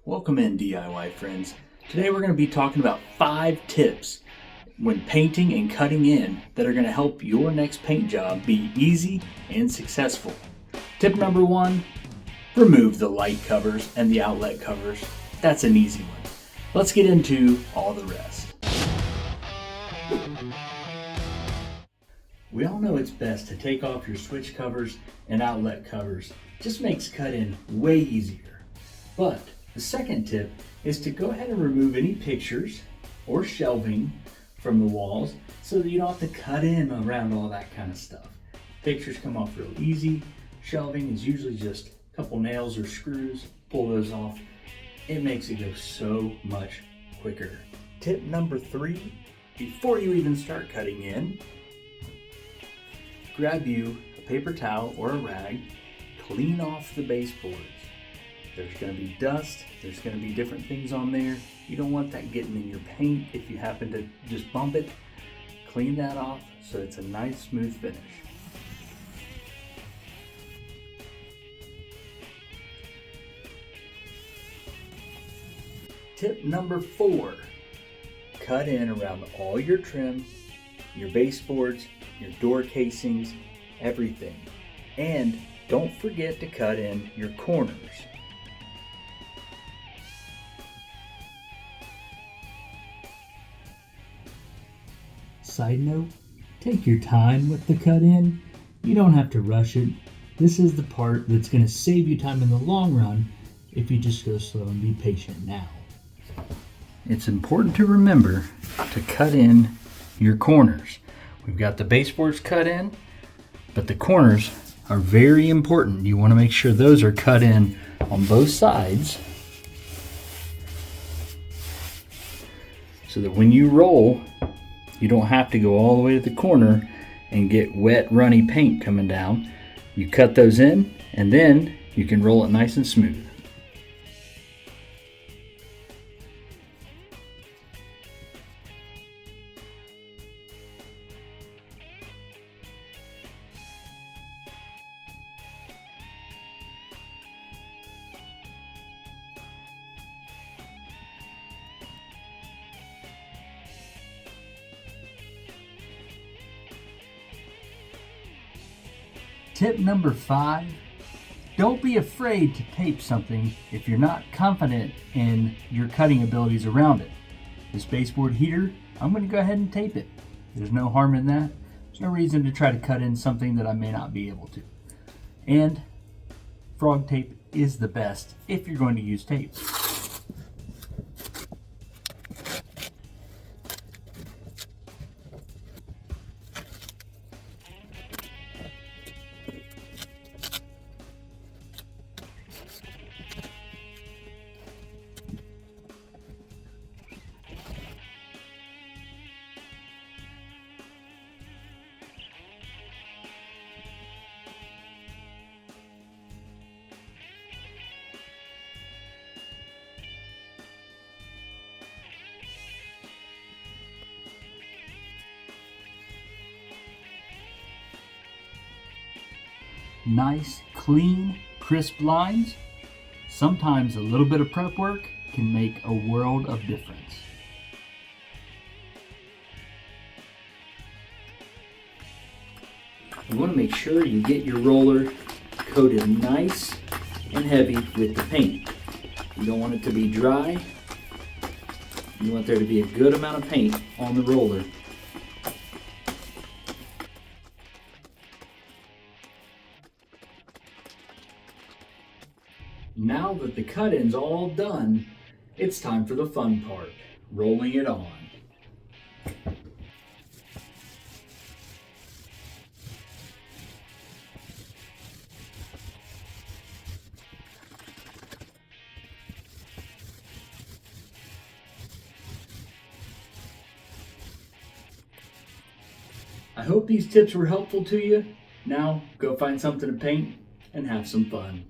Welcome in, DIY friends. Today we're going to be talking about 5 tips when painting and cutting in that are going to help your next paint job be easy and successful. Tip number 1, remove the light covers and the outlet covers. That's an easy one. Let's get into all the rest. We all know it's best to take off your switch covers and outlet covers. Just makes cut-in way easier. But the second tip is to go ahead and remove any pictures or shelving from the walls so that you don't have to cut in around all that kind of stuff. Pictures come off real easy. Shelving is usually just a couple nails or screws. Pull those off. It makes it go so much quicker. Tip number 3, before you even start cutting in, grab you a paper towel or a rag, clean off the baseboards. There's going to be dust, there's going to be different things on there. You don't want that getting in your paint if you happen to just bump it. Clean that off so it's a nice smooth finish. Tip number 4, cut in around all your trim, your baseboards, your door casings, everything. And don't forget to cut in your corners. Side note, take your time with the cut in. You don't have to rush it. This is the part that's going to save you time in the long run if you just go slow and be patient now. It's important to remember to cut in your corners. We've got the baseboards cut in, but the corners are very important. You want to make sure those are cut in on both sides so that when you roll, you don't have to go all the way to the corner and get wet, runny paint coming down. You cut those in, and then you can roll it nice and smooth. Tip number 5, don't be afraid to tape something if you're not confident in your cutting abilities around it. This baseboard heater, I'm going to go ahead and tape it. There's no harm in that. There's no reason to try to cut in something that I may not be able to. And frog tape is the best if you're going to use tape. Nice, clean, crisp lines. Sometimes a little bit of prep work can make a world of difference. You want to make sure you get your roller coated nice and heavy with the paint. You don't want it to be dry. You want there to be a good amount of paint on the roller. Now that the cut-in's all done, it's time for the fun part, rolling it on. I hope these tips were helpful to you. Now, go find something to paint and have some fun.